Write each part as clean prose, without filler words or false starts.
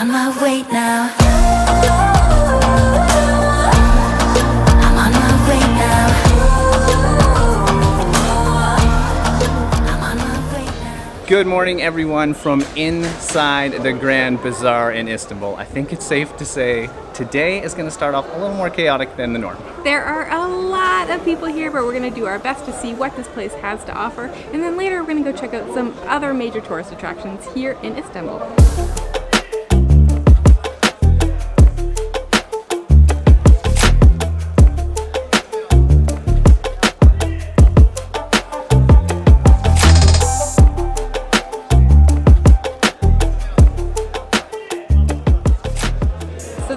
on my way now. I'm on my way now. I'm on my way now. Good morning, everyone, from inside the Grand Bazaar in Istanbul. I think it's safe to say today is going to start off a little more chaotic than the norm. There are a lot of people here, but we're going to do our best to see what this place has to offer. And then later we're going to go check out some other major tourist attractions here in Istanbul.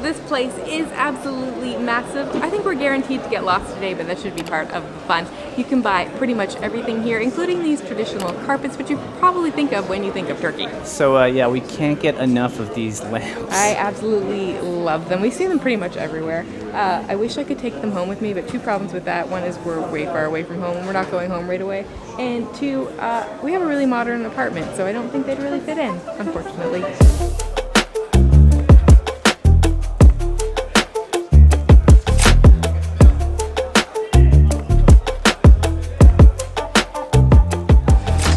This place is absolutely massive. I think we're guaranteed to get lost today, but that should be part of the fun. You can buy pretty much everything here, including these traditional carpets, which you probably think of when you think of Turkey. So yeah, we can't get enough of these lamps. I absolutely love them. We see them pretty much everywhere. I wish I could take them home with me, but two problems with that. One is we're way far away from home and we're not going home right away. And two, we have a really modern apartment, so I don't think they'd really fit in, unfortunately.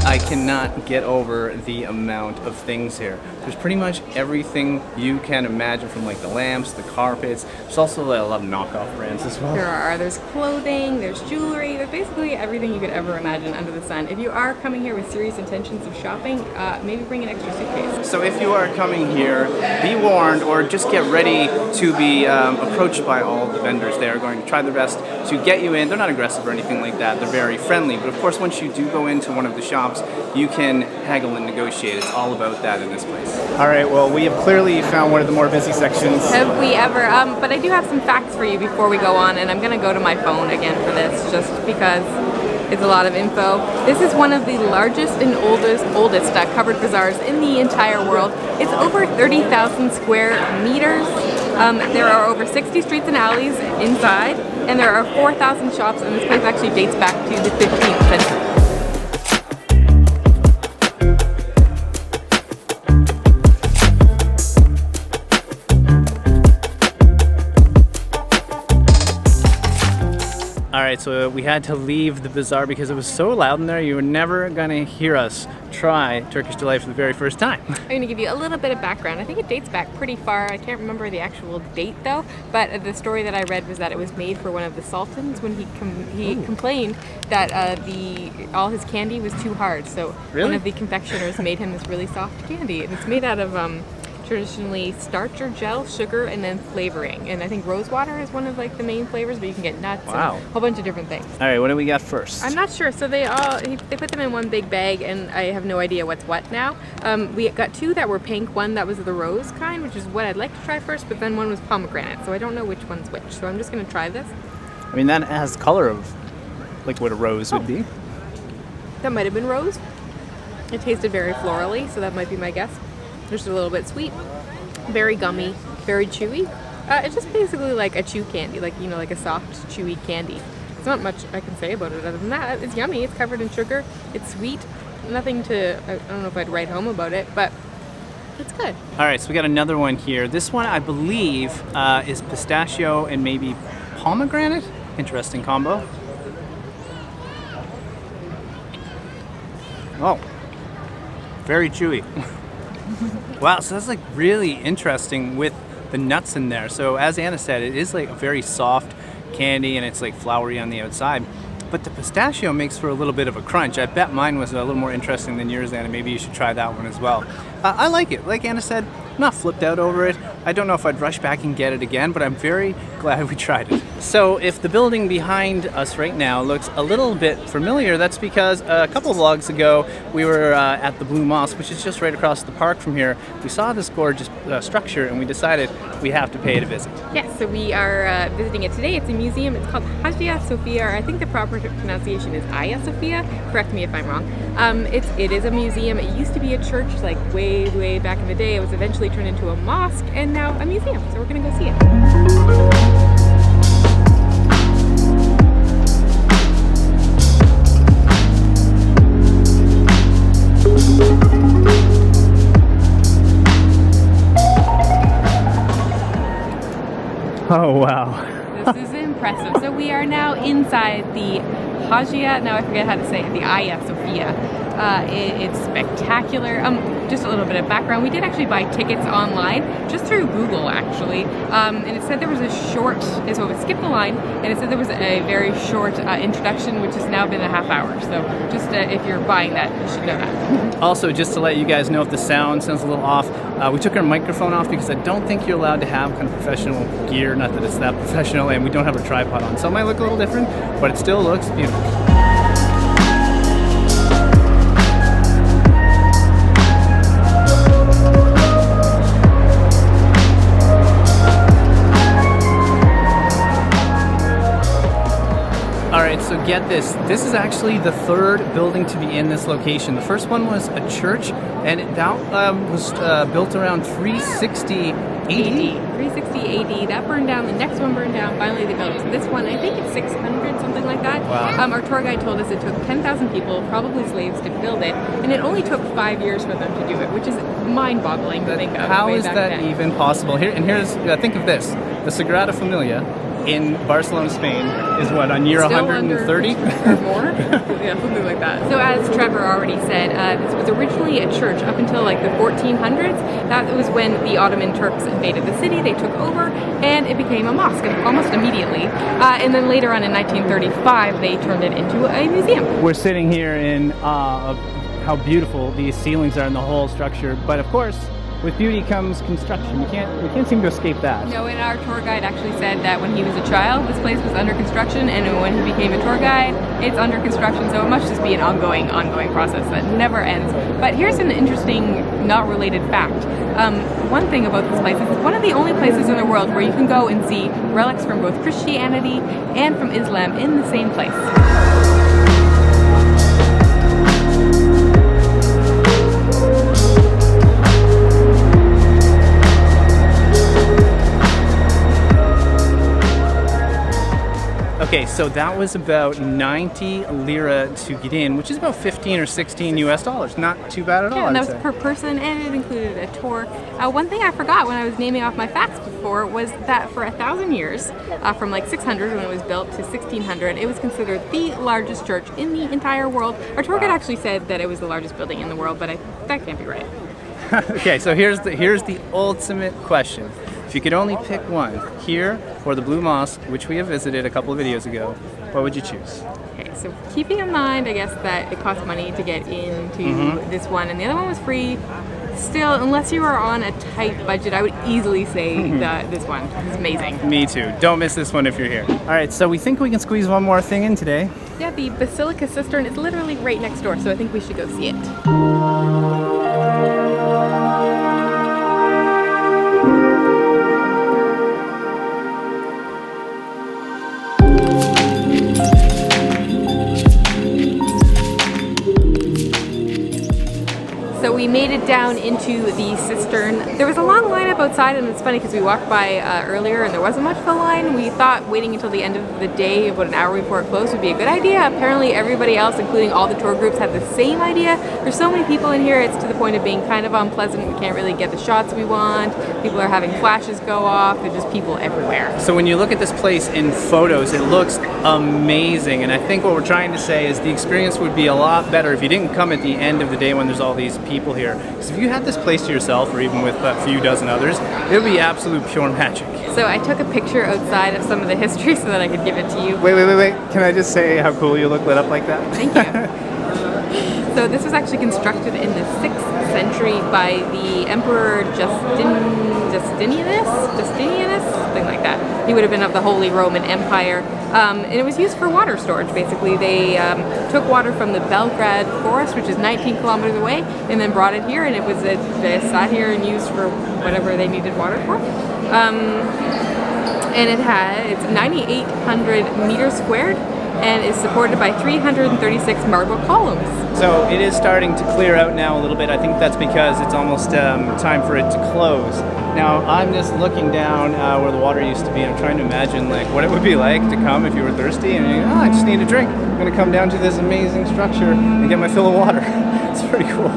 I cannot get over the amount of things here. There's pretty much everything you can imagine, from like the lamps, the carpets. There's also a lot of knockoff brands as well. There's clothing, there's jewelry, there's basically everything you could ever imagine under the sun. If you are coming here with serious intentions of shopping, maybe bring an extra suitcase. So if you are coming here, be warned, or just get ready to be approached by all the vendors. They are going to try their best to get you in. They're not aggressive or anything like that. They're very friendly. But of course, once you do go into one of the shops, you can haggle and negotiate. It's all about that in this place. All right, well, we have clearly found one of the more busy sections. Have we ever? But I do have some facts for you before we go on, and I'm going to go to my phone again for this, just because it's a lot of info. This is one of the largest and oldest covered bazaars in the entire world. It's over 30,000 square meters. There are over 60 streets and alleys inside, and there are 4,000 shops, and this place actually dates back to the 15th century. Alright, so we had to leave the bazaar because it was so loud in there. You were never going to hear us try Turkish Delight for the very first time. I'm going to give you a little bit of background. I think it dates back pretty far. I can't remember the actual date though, but the story that I read was that it was made for one of the sultans when he complained that all his candy was too hard. So one of the confectioners made him this really soft candy. And it's made out of traditionally starch or gel, sugar, and then flavoring. And I think rose water is one of like the main flavors, but you can get nuts and a whole bunch of different things. All right, what do we got first? I'm not sure. So they put them in one big bag, and I have no idea what's what now. We got two that were pink. One that was the rose kind, which is what I'd like to try first, but then one was pomegranate, so I don't know which one's which. So I'm just going to try this. I mean, that has color of like what a rose would be. That might have been rose. It tasted very florally, so that might be my guess. Just a little bit sweet, very gummy, very chewy. It's just basically like a chew candy, like, you know, like a soft, chewy candy. There's not much I can say about it other than that. It's yummy, it's covered in sugar, it's sweet. Nothing to, I don't know if I'd write home about it, but it's good. All right, so we got another one here. This one, I believe, is pistachio and maybe pomegranate. Interesting combo. Oh, very chewy. Wow, so that's like really interesting with the nuts in there. So as Anna said, it is like a very soft candy and it's like floury on the outside. But the pistachio makes for a little bit of a crunch. I bet mine was a little more interesting than yours, Anna. Maybe you should try that one as well. I like it. Like Anna said, I'm not flipped out over it. I don't know if I'd rush back and get it again, but I'm very glad we tried it. So if the building behind us right now looks a little bit familiar, that's because a couple of vlogs ago we were at the Blue Mosque, which is just right across the park from here. We saw this gorgeous structure and we decided we have to pay it a visit. Yes, so we are visiting it today. It's a museum. It's called Hagia Sofia, or I think the proper pronunciation is Hagia Sofia. Correct me if I'm wrong. It is a museum. It used to be a church like way back in the day. It was eventually turned into a mosque and now a museum. So we're going to go see it. Oh, wow. This is impressive. So we are now inside the Hagia, now I forget how to say it, the Hagia Sofia. It's spectacular. Just a little bit of background. We did actually buy tickets online, just through Google actually, and it said there was a short, so we skipped the line, and it said there was a very short introduction, which has now been a half hour. So just if you're buying that, you should know that. Also, just to let you guys know if the sound sounds a little off, we took our microphone off because I don't think you're allowed to have kind of professional gear, not that it's that professional, and we don't have a tripod on. So it might look a little different, but it still looks beautiful. Alright, so get this. This is actually the third building to be in this location. The first one was a church, and that was built around 360 AD. 360 AD. That burned down. The next one burned down. Finally, they built this one. I think it's 600, something like that. Wow. Our tour guide told us it took 10,000 people, probably slaves, to build it, and it only took 5 years for them to do it, which is mind-boggling to think of. How way is back that then. even possible? Here's think of this: the Sagrada Familia in Barcelona, Spain, is what, on year Still 130 or more? Yeah, something like that. So as Trevor already said, this was originally a church up until like the 1400s. That was when the Ottoman Turks invaded the city. They took over, and it became a mosque almost immediately. And then later on in 1935, they turned it into a museum. We're sitting here in awe of how beautiful these ceilings are in the whole structure, but of course, with beauty comes construction. We can't seem to escape that. No, and our tour guide actually said that when he was a child, this place was under construction, and when he became a tour guide, it's under construction, so it must just be an ongoing process that never ends. But here's an interesting, not related fact. One thing about this place is it's one of the only places in the world where you can go and see relics from both Christianity and from Islam in the same place. Okay, so that was about 90 lira to get in, which is about 15 or 16 US dollars. Not too bad at all. Yeah, and that I'd was say. per person, and it included a tour. One thing I forgot when I was naming off my facts before was that for 1,000 years, from like 600 when it was built to 1600, it was considered the largest church in the entire world. Our tour guide actually said that it was the largest building in the world, but that can't be right. Okay, so here's the ultimate question. If you could only pick one, here or the Blue Mosque, which we have visited a couple of videos ago, what would you choose? Okay, so keeping in mind, I guess, that it costs money to get into this one, and the other one was free. Still, unless you are on a tight budget, I would easily say that this one is amazing. Me too. Don't miss this one if you're here. All right, so we think we can squeeze one more thing in today. Yeah, the Basilica Cistern is literally right next door, so I think we should go see it. So we made it down into the cistern. There was a long lineup outside, and it's funny because we walked by earlier and there wasn't much of a line. We thought waiting until the end of the day, about an hour before it closed, would be a good idea. Apparently everybody else, including all the tour groups, had the same idea. There's so many people in here, it's to the point of being kind of unpleasant. We can't really get the shots we want. People are having flashes go off. There's just people everywhere. So when you look at this place in photos, it looks amazing. And I think what we're trying to say is the experience would be a lot better if you didn't come at the end of the day when there's all these people here. Because if you had this place to yourself, or even with a few dozen others, it would be absolute pure magic. So I took a picture outside of some of the history so that I could give it to you. Wait. Can I just say how cool you look lit up like that? Thank you. So this was actually constructed in the 6th century by the Emperor Justinianus, something like that. He would have been of the Holy Roman Empire. And it was used for water storage, basically. They took water from the Belgrade forest, which is 19 kilometers away, and then brought it here, and they sat here and used for whatever they needed water for. And it's 9,800 meters squared, and is supported by 336 marble columns. So it is starting to clear out now a little bit. I think that's because it's almost time for it to close. Now I'm just looking down where the water used to be. I'm trying to imagine like what it would be like to come if you were thirsty and you I just need a drink. I'm gonna come down to this amazing structure and get my fill of water. It's pretty cool.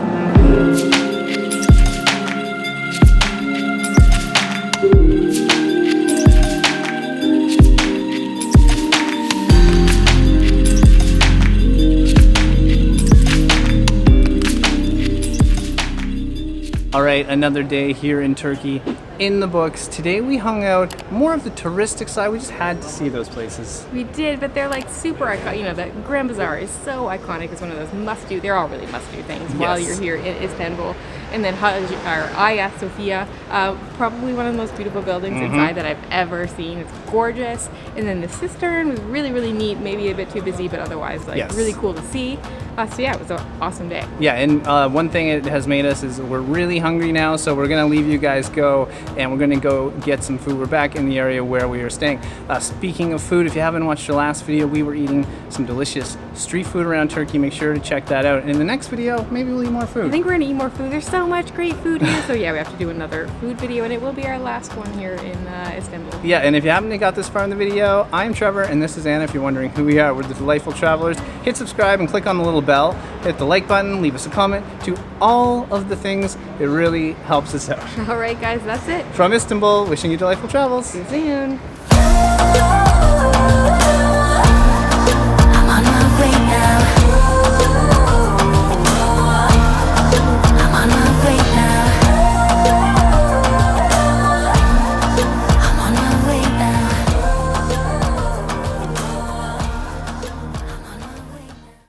right, another day here in Turkey in the books. Today we hung out more of the touristic side. We just had to see those places. We did, but they're like super iconic. You know, the Grand Bazaar is so iconic. It's one of those must-do. They're all really must-do things while Yes. you're here in Istanbul. And then Hagia Sofia, probably one of the most beautiful buildings inside that I've ever seen. It's gorgeous. And then the cistern was really, really neat. Maybe a bit too busy, but otherwise like Yes. really cool to see. So yeah, it was an awesome day. Yeah, and one thing it has made us is we're really hungry now, so we're gonna leave you guys go, and we're gonna go get some food. We're back in the area where we are staying. Speaking of food, if you haven't watched the last video, we were eating some delicious street food around Turkey. Make sure to check that out. And in the next video, maybe we'll eat more food. I think we're gonna eat more food. There's so much great food here. So yeah, we have to do another food video, and it will be our last one here in Istanbul. Yeah, and if you haven't got this far in the video, I'm Trevor, and this is Anna. If you're wondering who we are, we're the Delightful Travelers. Hit subscribe and click on the little bell. Hit the like button, leave us a comment. Do all of the things. It really helps us out. All right, guys, that's it. From Istanbul, wishing you delightful travels. See you soon.